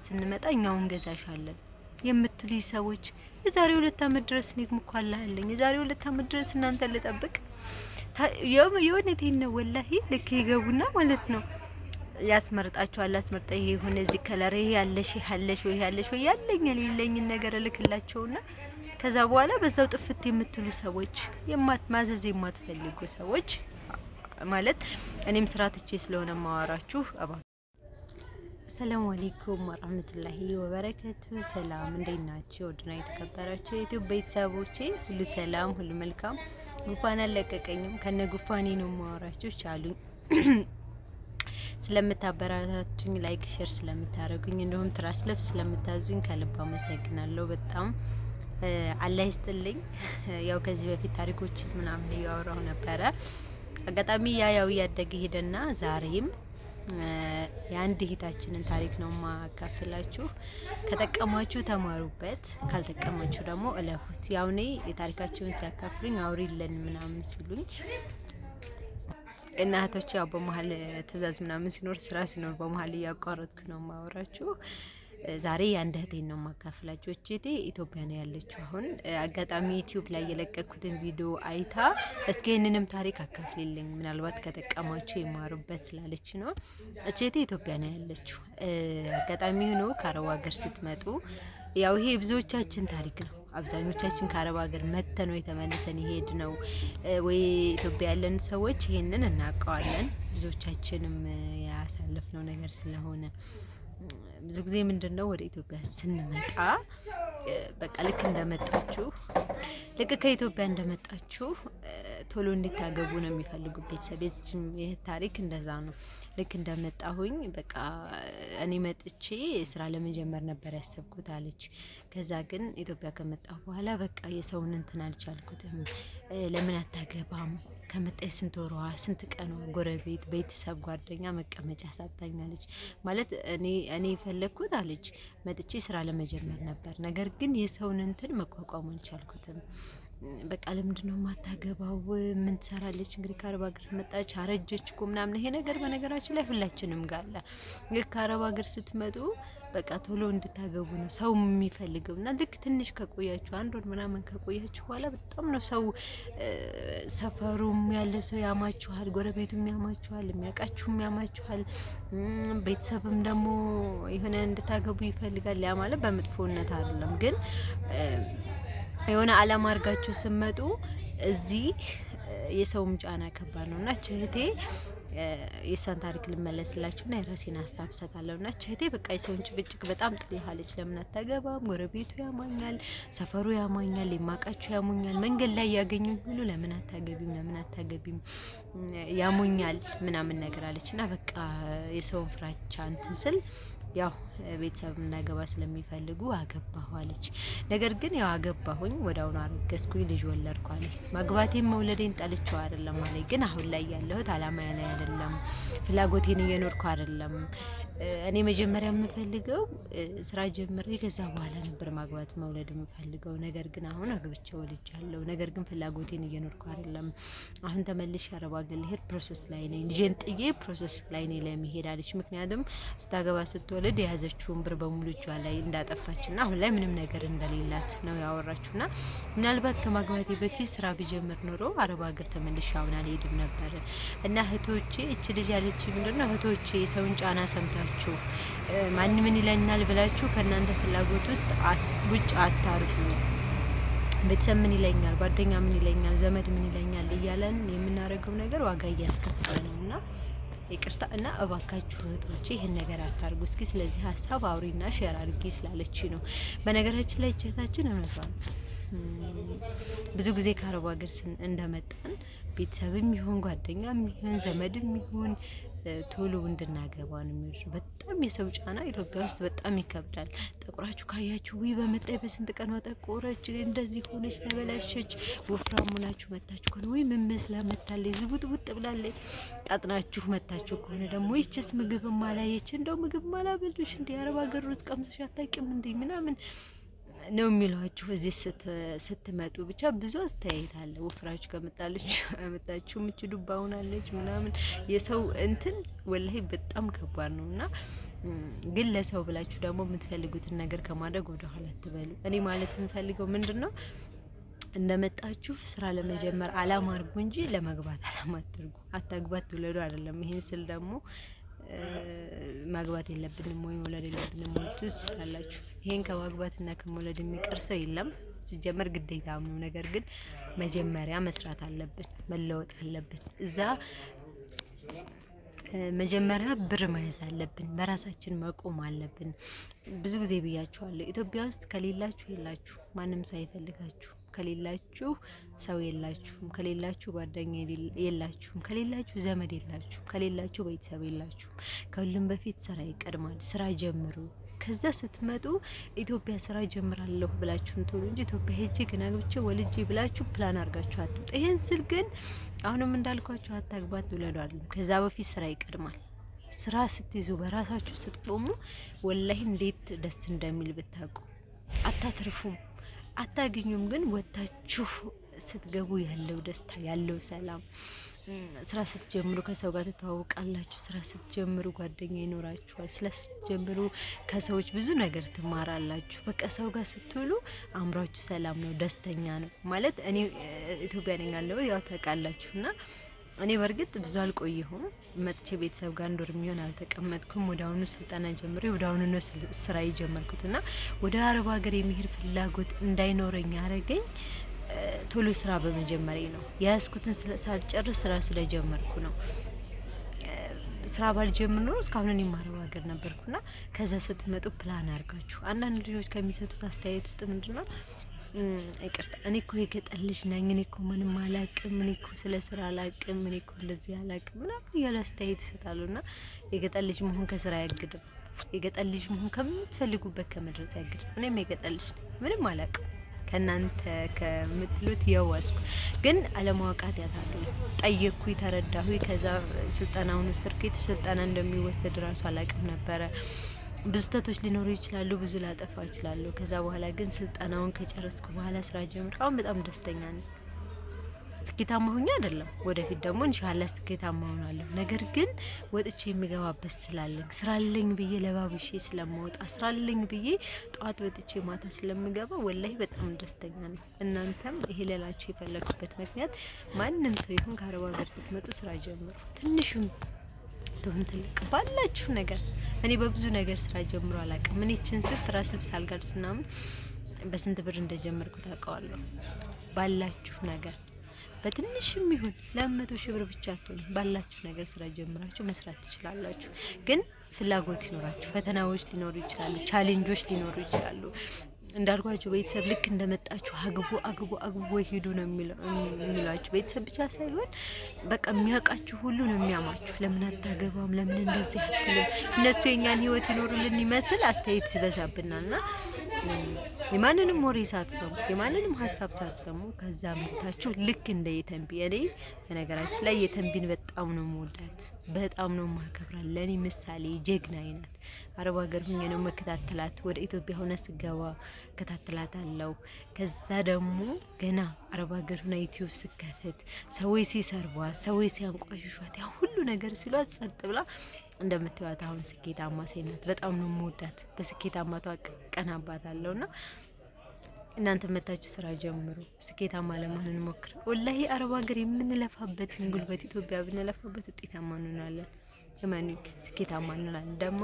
ስንመጣ እኛው እንገዛሻለን የምትሉኝ ሰዎች የዛሬ 2 አመት ድረስ እኔም እኮ አለኝ የዛሬ 2 አመት ድረስ እናንተ ልጠብቅ የሆነቴን ነው ወላሂ ልክ ይገቡና ማለት ነው ያስመርጣቸዋል አስመርጣ ይሄ ሆነ እዚህ ከለር ይሄ ያለሽ ወይ ያለኝ የሌለኝን ነገር እልክላቸውና ከዛ በኋላ በዛው ጥፍት የምትሉ ሰዎች ማዘዝ የማትፈልጉ ሰዎች ማለት እኔም ስራ ትቼ ስለሆነ ማዋራችሁ ሰላም አለይኩም ወራህመቱላሂ ወበረከቱ ሰላም እንዴት ናችሁ ወድና የተከበራችሁ የዩቲዩብ ቤተሰቦቼ ሁሉ ሰላም ሁሉ መልካም ጉፋን አለቀቀኝም ከነ ጉፋኔ ነው ማወራችሁ ቻሉኝ ስለምታበረታቱኝ ላይክ ሼር ስለምታረጉኝ እንደውም ትራስ ልብስ ስለምታዙኝ ከልብ አመሰግናለሁ በጣም አላህ ይስጥልኝ ያው ከዚህ በፊት ታሪኮች ምናምን ያወራው ነበረ አጋጣሚ ያው ያደገ ሄደና ዛሬም የአንድ እህታችንን ታሪክ ነው ማካፈላችሁ ከተቀማችሁ ተማሩበት ካልተቀማችሁ ደግሞ እለፉት ያው እኔ የታሪካቸውን ሲያካፍሉኝ አውሪልን ምናምን ሲሉኝ እናቶች ያው በመሃል ትእዛዝ ምናምን ሲኖር ስራ ሲኖር በመሃል ያቋረጥኩ ነው ማወራችሁ ዛሬ ያንድ እህቴን ነው ማካፈላችሁ እህቴ ኢትዮጵያ ነው ያለችው አሁን አጋጣሚ ዩቲዩብ ላይ የለቀኩትን ቪዲዮ አይታ እስኪ እነንም ታሪክ አካፍልልኝ ምናልባት ከተቀማችሁ ይማሩበት ስላለች ነው እህቴ ኢትዮጵያ ነው ያለችው አጋጣሚ ሆኖ ከአረብ ሀገር ስትመጡ ያው ይሄ ብዙዎቻችን ታሪክ ነው አብዛኞቻችን ከአረብ ሀገር መተን ነው የተመለሰን ይሄድ ነው ወይ ኢትዮጵያ ያለን ሰዎች ይሄንን እናውቀዋለን ብዙዎቻችንም ያሳለፍነው ነገር ስለሆነ ብዙ ጊዜ ምንድነው ወደ ኢትዮጵያ ስንመጣ በቃ ልክ ከኢትዮጵያ እንደመጣችሁ ቶሎ እንድታገቡ ነው የሚፈልጉት ቤተሰብ ይህ ታሪክ እንደዛ ነው ልክ እንደመጣሁኝ በቃ እኔ መጥቼ ስራ ለመጀመር ነበር ያሰብኩት አለች ከዛ ግን ኢትዮጵያ ከመጣሁ በኋላ በቃ የሰውን እንትን አልቻልኩትም ለምን አታገባም ከመጣይ ስንት ወሯ ስንት ቀኗ ጎረቤት ቤተሰብ ጓደኛ መቀመጫ ሳጣኛለች ማለት እኔ ፈለኩት አለች መጥቼ ስራ ለመጀመር ነበር ነገር ግን የሰውን እንትን መቋቋም አልቻልኩትም በቃ ለምንድነው ማታገባው ምን ትሰራለች እንግዲህ ከአረብ ሀገር መጣች አረጀች እኮ ምናምን ይሄ ነገር በነገራችን ላይ ሁላችንም ጋር አለ ከአረብ ሀገር ስትመጡ በቃ ቶሎ እንድታገቡ ነው ሰው የሚፈልገውና ልክ ትንሽ ከቆያችሁ አንድ ወር ምናምን ከቆያችሁ በኋላ በጣም ነው ሰው ሰፈሩም ያለ ሰው ያማችኋል ጎረቤቱም ያማችኋል የሚያውቃችሁም ያማችኋል ቤተሰብም ደግሞ የሆነ እንድታገቡ ይፈልጋል ያ ማለት በመጥፎነት አይደለም ግን የሆነ አላማ አርጋችሁ ስመጡ እዚህ የሰውም ጫና ከባድ ነውና እህቴ የሳን ታሪክ ልመለስላችሁና የራሴን ሀሳብ ሰጣለሁና እህቴ በቃ የሰውን ጭብጭቅ በጣም ጥልሃለች ለምን አታገባም ጎረቤቱ ያማኛል ሰፈሩ ያማኛል የማቃችሁ ያሙኛል መንገድ ላይ ያገኙኝ ሁሉ ለምን አታገቢም ያሙኛል ምናምን ነገር አለችና በቃ የሰውን ፍራቻ እንትን ስል ያው ቤተሰብ እንዳገባ ስለሚፈልጉ አገባሁ አለች ነገር ግን ያው አገባሁኝ ወዳውኑ አረገዝኩኝ ልጅ ወለድኩ አለች ማግባቴን መውለዴን ጠልቼው አይደለም አለች ግን አሁን ላይ ያለሁት አላማ ያለ አይደለም ፍላጎቴን እየኖርኩ አይደለም እኔ መጀመሪያ የምፈልገው ስራ ጀምሬ ከዛ በኋላ ነበር ማግባት መውለድ የምፈልገው ነገር ግን አሁን አግብቼ ወልጃለሁ ነገር ግን ፍላጎቴን እየኖርኩ አይደለም አሁን ተመልሼ አረብ ሀገር ልሄድ ፕሮሰስ ላይ ነኝ ልጄን ጥዬ ፕሮሰስ ላይ ነኝ ለመሄድ አለች ምክንያቱም ስታገባ ስትወልድ የያዘችውን ብር በሙሉ እጇ ላይ እንዳጠፋችና አሁን ላይ ምንም ነገር እንደሌላት ነው ያወራችውና ምናልባት ከማግባቴ በፊት ስራ ቢጀምር ኖሮ አረብ ሀገር ተመልሼ አሁን አልሄድም ነበር እና እህቶቼ እቺ ልጅ ያለች ምንድነው እህቶቼ ሰውን ጫና ሰምታችሁ ማን ምን ይለኛል ብላችሁ ከናንተ ፍላጎት ውስጥ ውጭ አታርጉ ቤተሰብ ምን ይለኛል ጓደኛ ምን ይለኛል ዘመድ ምን ይለኛል እያለን የምናረገው ነገር ዋጋ እያስከፈለ ነውና ይቅርታ እና እባካችሁ እህቶቼ ይሄን ነገር አታርጉ እስኪ ስለዚህ ሀሳብ አውሪና ሼር አድርጊ ስላለች ነው በነገራችን ላይ እህታችን እውነቷን ብዙ ጊዜ ከአረብ ሀገር እንደመጣን ቤተሰብም ይሁን ጓደኛም ይሁን ዘመድም ይሁን ቶሎ እንድናገባ ነው የሚወርሱ በጣም የሰው ጫና ኢትዮጵያ ውስጥ በጣም ይከብዳል ጠቁራችሁ ካያችሁ ወይ በመጣይ በስንት ቀን ወጣቆረች እንደዚህ ሆነች ተበላሸች ወፍራም ሆናችሁ መታችሁ ከሆነ ወይ ምን መስላ መታለች ዝቡጥቡጥ ብላለች ጣጥናችሁ መታችሁ ከሆነ ደግሞ ይችስ ምግብ ማላየች እንደው ምግብ ማላበሉሽ እንደ አረብ ሀገር ሩዝ ቀምሰሽ አታውቂም እንዴ ምናምን ነው የሚሏችሁ እዚህ ስትመጡ። ብቻ ብዙ አስተያየት አለ። ወፍራችሁ ከመጣችሁ ምችዱ ባውናለች ምናምን የሰው እንትን ወላሂ በጣም ከባድ ነውና ግን ለሰው ብላችሁ ደግሞ የምትፈልጉትን ነገር ከማድረግ ወደ ኋላ አትበሉ። እኔ ማለት የምፈልገው ምንድነው እንደመጣችሁ ስራ ለመጀመር አላማ አድርጉ እንጂ ለመግባት አላማ አትርጉ። አታግባት ትውለዱ አይደለም። ይሄን ስል ደግሞ ማግባት የለብንም ወይ መውለድ የለብንም ወይ ትስላላችሁ። ይሄን ከማግባትና ከመውለድ የሚቀር ሰው የለም ሲጀመር ግዴታም ነው። ነገር ግን መጀመሪያ መስራት አለብን፣ መለወጥ አለብን። እዛ መጀመሪያ ብር መያዝ አለብን፣ በራሳችን መቆም አለብን። ብዙ ጊዜ ብያችኋለሁ። ኢትዮጵያ ውስጥ ከሌላችሁ የላችሁ፣ ማንም ሰው አይፈልጋችሁ። ከሌላችሁ ሰው የላችሁም፣ ከሌላችሁ ጓደኛ የላችሁም፣ ከሌላችሁ ዘመድ የላችሁም፣ ከሌላችሁ ቤተሰብ የላችሁም። ከሁሉም በፊት ስራ ይቀድማል። ስራ ጀምሩ። ከዛ ስትመጡ ኢትዮጵያ ስራ ጀምራለሁ ብላችሁን ትሉ እንጂ ኢትዮጵያ ሄጄ ግን አግብቼ ወልጄ ብላችሁ ፕላን አድርጋችሁ አትምጡ። ይሄን ስል ግን አሁንም እንዳልኳችሁ አታግባት ብለሉ አይደለም። ከዛ በፊት ስራ ይቀድማል። ስራ ስትይዙ በራሳችሁ ስትቆሙ ወላሂ እንዴት ደስ እንደሚል ብታውቁ። አታትርፉም፣ አታገኙም። ግን ወታችሁ ስትገቡ ያለው ደስታ ያለው ሰላም፣ ስራ ስትጀምሩ ከሰው ጋር ትተዋወቃላችሁ። ስራ ስትጀምሩ ጓደኛ ይኖራችኋል። ስራ ስትጀምሩ ከሰዎች ብዙ ነገር ትማራላችሁ። በቃ ሰው ጋር ስትውሉ አእምሯችሁ ሰላም ነው፣ ደስተኛ ነው። ማለት እኔ ኢትዮጵያ ነኝ ያለው ያው ታውቃላችሁና እኔ በርግጥ ብዙ አልቆየሁም። መጥቼ ቤተሰብ ጋር አንድ ወር የሚሆን አልተቀመጥኩም። ወዳውኑ ስልጠና ጀምሬ ወዳውኑ ነው ስራ የጀመርኩትና ወደ አረብ ሀገር የሚሄድ ፍላጎት እንዳይኖረኝ ያረገኝ ቶሎ ስራ በመጀመሪያ ነው። ያስኩትን ሳልጨርስ ስራ ስለጀመርኩ ነው። ስራ ባልጀምር ኖሮ እስካሁን እኔ አረብ ሀገር ነበርኩና ከዛ ስትመጡ ፕላን አድርጋችሁ አንዳንድ ልጆች ከሚሰጡት አስተያየት ውስጥ ምንድነው ይቅርታ እኔ እኮ የገጠር ልጅ ነኝ፣ እኔ እኮ ምንም አላቅም፣ እኔ እኮ ስለ ስራ አላቅም፣ እኔ እኮ እንደዚህ አላቅም ምናምን እያሉ አስተያየት ይሰጣሉና የገጠር ልጅ መሆን ከስራ አያግድም። የገጠር ልጅ መሆን ከምትፈልጉበት ከመድረስ አያግድም። እኔም የገጠር ልጅ ነኝ፣ ምንም አላቅም ከናንተ ከምትሉት የዋስኩ ግን አለማወቃት ያታሉ። ጠየቅኩ፣ ተረዳሁ። ከዛ ስልጠናውን ወሰድኩ። ስልጠና እንደሚወሰድ ራሱ አላቅም ነበረ። ብዙ ስህተቶች ሊኖሩ ይችላሉ፣ ብዙ ላጠፋ እችላለሁ። ከዛ በኋላ ግን ስልጠናውን ከጨረስኩ በኋላ ስራ ጀምሬ አሁን በጣም ደስተኛ ነኝ። ስኬታማ ሆኜ አይደለም፣ ወደፊት ደግሞ ኢንሻአላህ ስኬታማ ሆናለሁ። ነገር ግን ወጥቼ የሚገባበት ስላለኝ ስራ አለኝ ብዬ ለባብሼ ስለማወጣ ስራ አለኝ ብዬ ጧት ወጥቼ ማታ ስለምገባ ወላሂ በጣም ደስተኛ ነኝ። እናንተም ይሄ ልላችሁ የፈለኩበት ምክንያት ማንም ሰው ይሁን ከአረብ ሀገር ስትመጡ ስራ ጀምሩ። ትንሹም ትሁን ትልቅ ባላችሁ ነገር። እኔ በብዙ ነገር ስራ ጀምሮ አላውቅም። እኔ እቺን ስት ራስ ልብስ አልጋድፍ ምናምን በስንት ብር እንደጀመርኩ ታውቃለሁ። ባላችሁ ነገር በትንሽም ይሁን ለ100,000 ብር ብቻ አትሆኑ። ባላችሁ ነገር ስራ ጀምራችሁ መስራት ትችላላችሁ። ግን ፍላጎት ይኖራችሁ። ፈተናዎች ሊኖሩ ይችላሉ፣ ቻሌንጆች ሊኖሩ ይችላሉ። እንዳልኳችሁ ቤተሰብ ልክ እንደመጣችሁ አግቡ ሂዱ ነው የሚሏችሁ። ቤተሰብ ብቻ ሳይሆን በቃ የሚያውቃችሁ ሁሉ ነው የሚያማችሁ። ለምን አታገባም? ለምን እንደዚህ አትልም? እነሱ የኛን ህይወት ይኖሩልን ይመስል አስተያየት ይበዛብናልና የማንንም ወሬ ሳትሰሙ የማንንም ሀሳብ ሳትሰሙ ከዛ መታችሁ ልክ እንደ የተንቢ። እኔ በነገራችን ላይ የተንቢን በጣም ነው መወዳት፣ በጣም ነው ማከብራት። ለኔ ምሳሌ ጀግናይ ናት። አረብ ሀገር ሁኜ ነው መከታተላት። ወደ ኢትዮጵያ ሆነ ስገባ ከታተላታለሁ። ከዛ ደግሞ ገና አረብ ሀገር ሆነ ዩቲዩብ ስከፍት ሰዎች ሲሰርቧት፣ ሰዎች ሲያንቋሽሿት፣ ያ ሁሉ ነገር ሲሏት ጸጥ ብላ እንደምትዋት አሁን ስኬታማ ሴት ናት። በጣም ነው የምወዳት። በስኬታማቷ ቀናባታለሁና እናንተ መታችሁ ስራ ጀምሩ። ስኬታማ ለመሆን እንሞክር። ወላሂ አረብ ሀገር የምንለፋበትን ጉልበት ኢትዮጵያ ብንለፋበት ውጤታማ እንሆናለን። እመኑ፣ ስኬታማ እንሆናለን። ደግሞ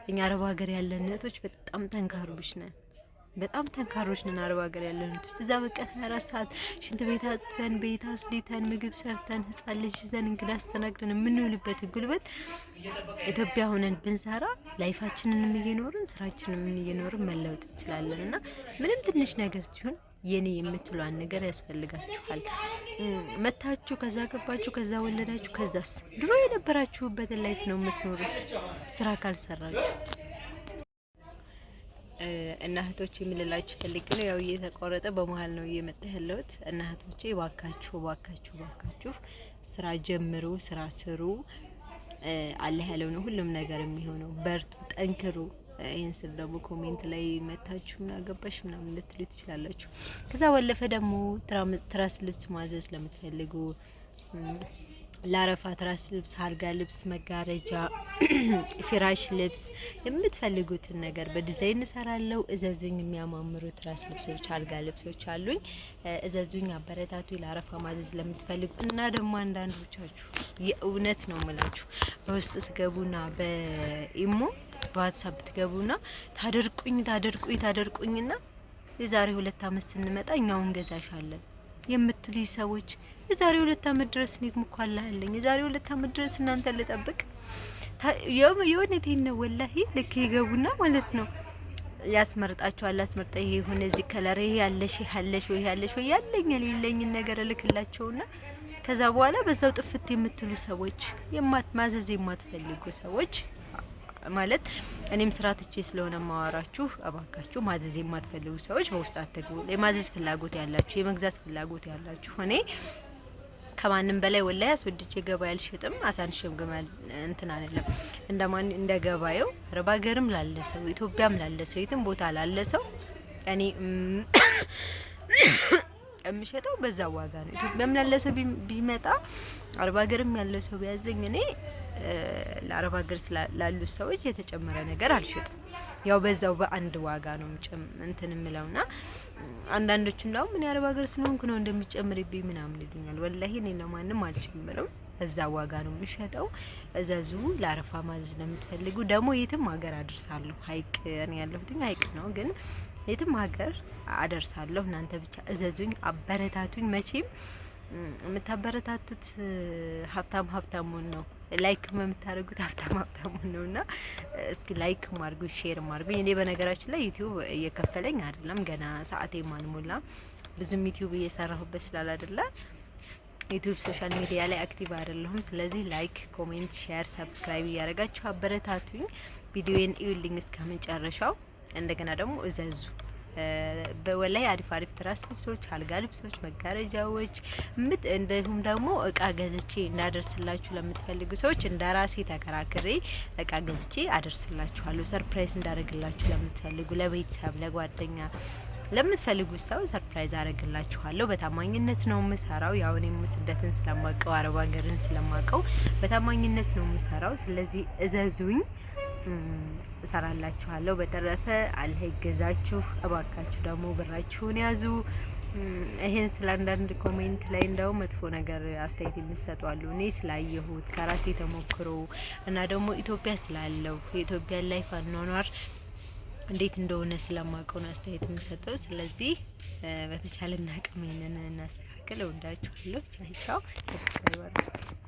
እኛ አረብ ሀገር ያለን እህቶች በጣም ጠንካሮች ነን። በጣም ጠንካሮች ነን። አረብ ሀገር ያለን እህቶች እዛ በቀን 24 ሰዓት ሽንት ቤት አጥበን ቤት አስሊተን ምግብ ሰርተን ህፃን ልጅ ይዘን እንግዳ አስተናግደን የምንውልበት ጉልበት ኢትዮጵያ ሆነን ብንሰራ ላይፋችንንም እየኖርን ስራችንንም እየኖርን መለወጥ እንችላለን። እና ምንም ትንሽ ነገር ሲሆን የኔ የምትሏን ነገር ያስፈልጋችኋል። መታችሁ ከዛ ገባችሁ ከዛ ወለዳችሁ ከዛስ ድሮ የነበራችሁበትን ላይፍ ነው የምትኖሩት ስራ ካልሰራችሁ። እና እህቶቼ የምልላችሁ ፈልጌ ነው። ያው እየተቆረጠ በመሀል ነው እየመጣ ያለሁት። እና እህቶቼ ባካችሁ ስራ ጀምሩ፣ ስራ ስሩ። አላህ ያለው ነው ሁሉም ነገር የሚሆነው። በርቱ፣ ጠንክሩ። ይሄን ስል ደግሞ ኮሜንት ላይ መታችሁ ምን አገባሽ ምናምን ልትሉ ትችላላችሁ። ከዛ ባለፈ ደግሞ ትራስ ልብስ ማዘዝ ለምትፈልጉ ለአረፋ ትራስ ልብስ፣ አልጋ ልብስ፣ መጋረጃ፣ ፍራሽ ልብስ የምትፈልጉትን ነገር በዲዛይን እሰራለሁ። እዘዙኝ። የሚያማምሩ ትራስ ልብሶች፣ አልጋ ልብሶች አሉኝ። እዘዙኝ፣ አበረታቱ። ለአረፋ ማዘዝ ለምትፈልጉ እና ደግሞ አንዳንዶቻችሁ የእውነት ነው የምላችሁ በውስጥ ትገቡና በኢሞ በዋትስአፕ ትገቡና ታደርቁኝና የዛሬ 2 አመት ስንመጣ እኛውን ገዛሻለን የምትሉኝ ሰዎች የዛሬ 2 አመት ድረስ እኔ ምኳላለኝ የዛሬ 2 አመት ድረስ እናንተ ልጠብቅ የሆነቴን ነው ወላሂ። ልክ ይገቡና ማለት ነው ያስመርጣችኋል። አስመርጣ ይሄ ሆነ እዚህ ከለር ይሄ ያለሽ ወይ ያለኝ የሌለኝን ነገር እልክላቸውና ከዛ በኋላ በዛው ጥፍት የምትሉ ሰዎች ማዘዝ የማትፈልጉ ሰዎች ማለት እኔም ስራ ትቼ ስለሆነ ማዋራችሁ አባካችሁ ማዘዝ የማትፈልጉ ሰዎች በውስጥ አትግቡ። የማዘዝ ፍላጎት ያላችሁ የመግዛት ፍላጎት ያላችሁ እኔ ከማንም በላይ ወላሂ አስወድጄ ገበያ አልሸጥም። አሳንሽም ግማል እንትን አይደለም እንደማን እንደገባየው አረብ ሀገርም ላለ ሰው ኢትዮጵያም ላለ ሰው የትም ቦታ ላለ ሰው እኔ የምሸጠው በዛ ዋጋ ነው። ኢትዮጵያም ላለ ሰው ቢመጣ አረብ ሀገርም ያለ ሰው ቢያዘኝ እኔ ለአረብ ሀገር ላሉ ሰዎች የተጨመረ ነገር አልሸጥም። ያው በዛው በአንድ ዋጋ ነው እንትን ምለውና አንዳንዶቹ እንዳው ምን ያረብ ሀገር ስለሆንኩ ነው እንደሚጨምርብኝ ምናምን ይሉኛል። ወላሂ እኔ ለማንም አልጨምርም። በዛ ዋጋ ነው የምሸጠው። እዘዙ። ለአረፋ ማዘዝ ለምትፈልጉ ደግሞ የትም ሀገር አደርሳለሁ። ሀይቅ እኔ ያለሁት ሀይቅ ነው፣ ግን የትም ሀገር አደርሳለሁ። እናንተ ብቻ እዘዙኝ፣ አበረታቱኝ። መቼም የምታበረታቱት ሀብታሙን ነው። ላይክ የምታደርጉት ሀብታሙን ነውና እስኪ ላይክ ማርጉ፣ ሼር ማርጉ። እኔ በነገራችን ላይ ዩቲዩብ እየከፈለኝ አይደለም፣ ገና ሰዓቴ ማንሞላ ብዙም ዩቲዩብ እየሰራሁበት ስላላደለ ዩቲዩብ ሶሻል ሚዲያ ላይ አክቲቭ አይደለሁም። ስለዚህ ላይክ፣ ኮሜንት፣ ሼር፣ ሰብስክራይብ እያደረጋችሁ አበረታቱኝ። ቪዲዮን እዩልኝ እስከመጨረሻው። እንደገና ደግሞ እዘዙ። በወላይ አሪፍ ትራስ ልብሶች፣ አልጋ ልብሶች፣ መጋረጃዎች እንዲሁም ደግሞ እቃ ገዝቼ እንዳደርስላችሁ ለምትፈልጉ ሰዎች እንደራሴ ተከራክሬ እቃ ገዝቼ አደርስላችኋለሁ። ሰርፕራይዝ እንዳደርግላችሁ ለምትፈልጉ ለቤተሰብ፣ ለጓደኛ ለምትፈልጉ ሰው ሰርፕራይዝ አደርግላችኋለሁ። በታማኝነት ነው የምሰራው። ያው እኔም ስደትን ስለማቀው አረብ ሀገርን ስለማቀው በታማኝነት ነው የምሰራው። ስለዚህ እዘዙኝ፣ እሰራላችኋለሁ። በተረፈ አላህ ይገዛችሁ። እባካችሁ ደግሞ ብራችሁን ያዙ። ይሄን ስለ አንዳንድ ኮሜንት ላይ እንደው መጥፎ ነገር አስተያየት የሚሰጡ አሉ። እኔ ስላየሁት ከራሴ ተሞክሮ እና ደግሞ ኢትዮጵያ ስላለው የኢትዮጵያ ላይፍ አኗኗር እንዴት እንደሆነ ስለማውቀው ነው አስተያየት የሚሰጠው። ስለዚህ በተቻለና አቅም ይሄንን እናስተካክል። እወዳችኋለሁ። ቻው ቻው። ሰብስክራይብ አድርጉ።